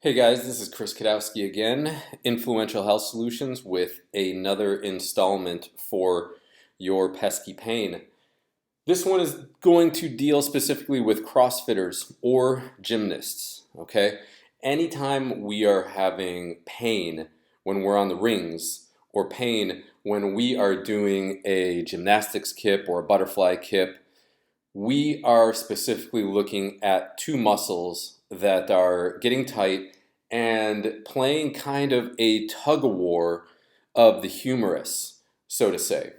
Hey guys, this is Chris Kadowski again, Influential Health Solutions with another installment for your pesky pain. This one is going to deal specifically with CrossFitters or gymnasts, okay? Anytime we are having pain when we're on the rings or pain when we are doing a gymnastics kip or a butterfly kip, we are specifically looking at two muscles that are getting tight and playing kind of a tug-of-war of the humerus, so to say.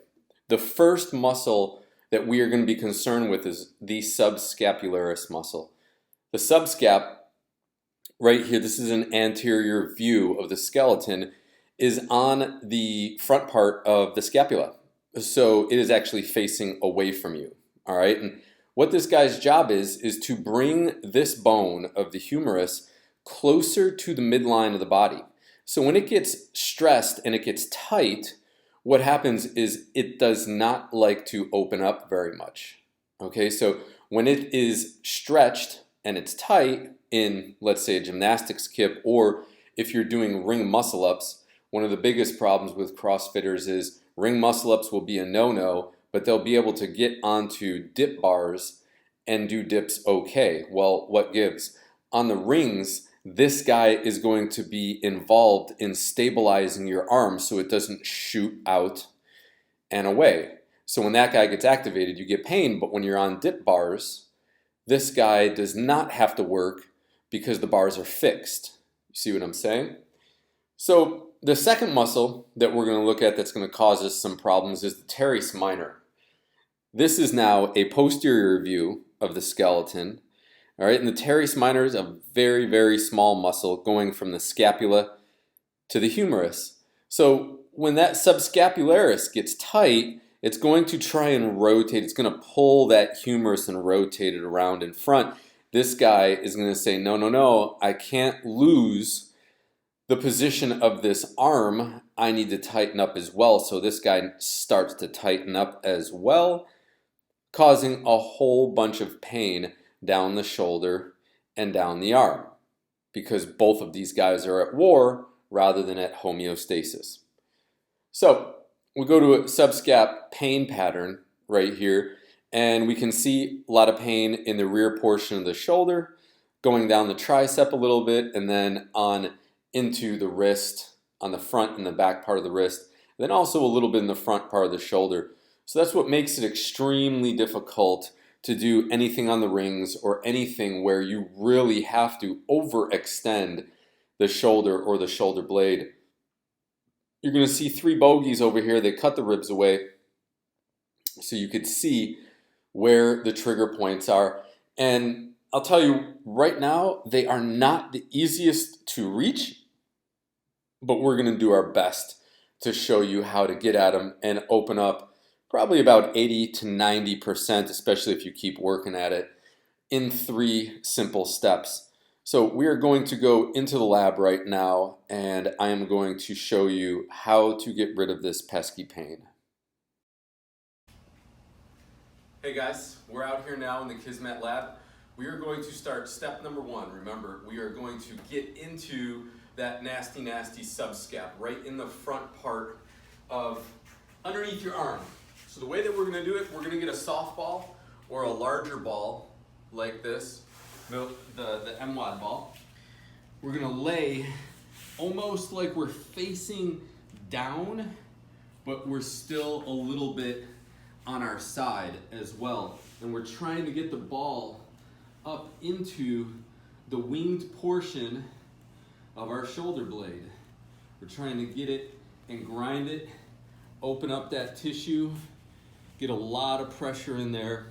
The first muscle that we are going to be concerned with is the subscapularis muscle. The subscap, right here, this is an anterior view of the skeleton, is on the front part of the scapula. So it is actually facing away from you. All right, and what this guy's job is to bring this bone of the humerus closer to the midline of the body. So when it gets stressed and it gets tight, what happens is it does not like to open up very much. Okay, so when it is stretched and it's tight in, let's say, a gymnastics kip, or if you're doing ring muscle ups, one of the biggest problems with CrossFitters is ring muscle ups will be a no-no, but they'll be able to get onto dip bars and do dips okay. Well, what gives? On the rings, this guy is going to be involved in stabilizing your arm so it doesn't shoot out and away. So when that guy gets activated, you get pain, but when you're on dip bars, this guy does not have to work because the bars are fixed. You see what I'm saying? So the second muscle that we're going to look at that's going to cause us some problems is the Teres Minor. This is now a posterior view of the skeleton. All right, and the Teres Minor is a very, very small muscle going from the scapula to the humerus. So when that subscapularis gets tight, it's going to try and rotate. It's going to pull that humerus and rotate it around in front. This guy is going to say, no, no, no, I can't lose the position of this arm. I need to tighten up as well. So this guy starts to tighten up as well, causing a whole bunch of pain down the shoulder and down the arm, because both of these guys are at war rather than at homeostasis. So we go to a subscap pain pattern right here, and we can see a lot of pain in the rear portion of the shoulder, going down the tricep a little bit, and then on into the wrist, on the front and the back part of the wrist, and then also a little bit in the front part of the shoulder. So that's what makes it extremely difficult to do anything on the rings or anything where you really have to overextend the shoulder or the shoulder blade. You're going to see three bogeys over here. They cut the ribs away so you could see where the trigger points are. And I'll tell you right now, they are not the easiest to reach, but we're going to do our best to show you how to get at them and open up probably about 80 to 90%, especially if you keep working at it, in 3 simple steps. So we are going to go into the lab right now, and I am going to show you how to get rid of this pesky pain. Hey guys, we're out here now in the Kismet lab. We are going to start step number 1. Remember, we are going to get into that nasty, nasty subscap right in the front part of underneath your arm. So the way that we're going to do it, we're going to get a softball or a larger ball like this, the MWAD ball. We're going to lay almost like we're facing down, but we're still a little bit on our side as well. And we're trying to get the ball up into the winged portion of our shoulder blade. We're trying to get it and grind it, open up that tissue, get a lot of pressure in there,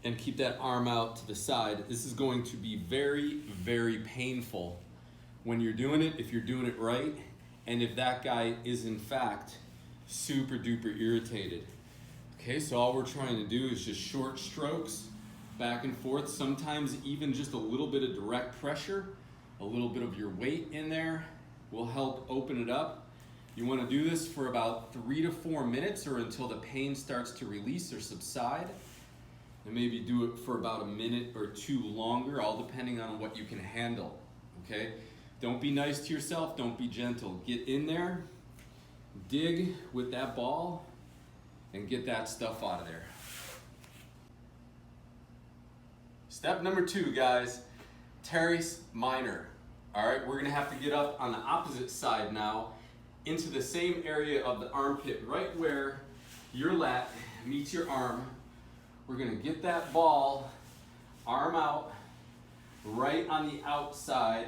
and keep that arm out to the side. This is going to be very, very painful when you're doing it, if you're doing it right, and if that guy is in fact super duper irritated. Okay, so all we're trying to do is just short strokes, back and forth, sometimes even just a little bit of direct pressure, a little bit of your weight in there will help open it up. You want to do this for about 3 to 4 minutes or until the pain starts to release or subside. And maybe do it for about a minute or 2 longer, all depending on what you can handle. okay? Don't be nice to yourself, don't be gentle. Get in there, dig with that ball, and get that stuff out of there. Step number 2, guys, Teres Minor. All right, we're gonna have to get up on the opposite side now into the same area of the armpit, right where your lat meets your arm. We're gonna get that ball, arm out, right on the outside.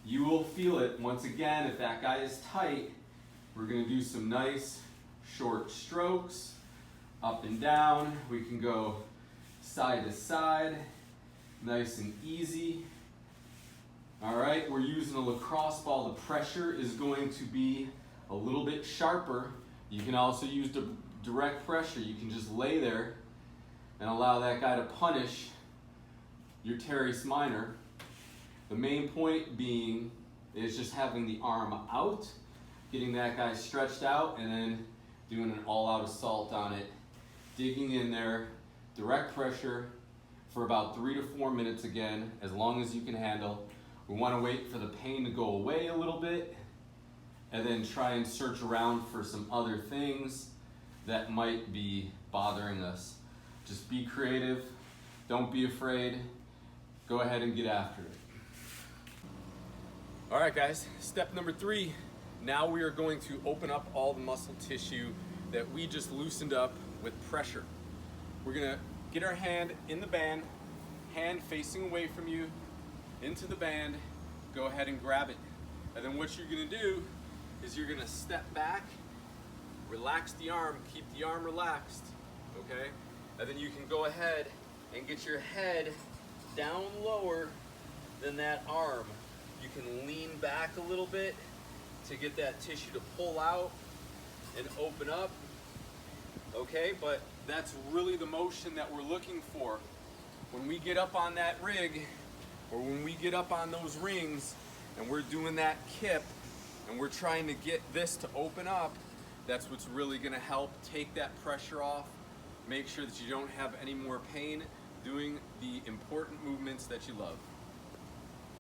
You will feel it. Once again, if that guy is tight, we're gonna do some nice short strokes, up and down. We can go side to side, nice and easy. All right, we're using a lacrosse ball. The pressure is going to be a little bit sharper. You can also use direct pressure. You can just lay there and allow that guy to punish your Teres Minor. The main point being is just having the arm out, getting that guy stretched out, and then doing an all-out assault on it. Digging in there, direct pressure for about 3 to 4 minutes again, as long as you can handle. We want to wait for the pain to go away a little bit, and then try and search around for some other things that might be bothering us. Just be creative, don't be afraid, go ahead and get after it. All right, guys, step number 3. Now we are going to open up all the muscle tissue that we just loosened up with pressure. We're gonna get our hand in the band, hand facing away from you, into the band, go ahead and grab it. And then what you're gonna do is you're gonna step back, relax the arm, keep the arm relaxed, okay? And then you can go ahead and get your head down lower than that arm. You can lean back a little bit to get that tissue to pull out and open up, okay? But that's really the motion that we're looking for. When we get up on that rig, or when we get up on those rings and we're doing that kip and we're trying to get this to open up, that's what's really gonna help take that pressure off, make sure that you don't have any more pain doing the important movements that you love.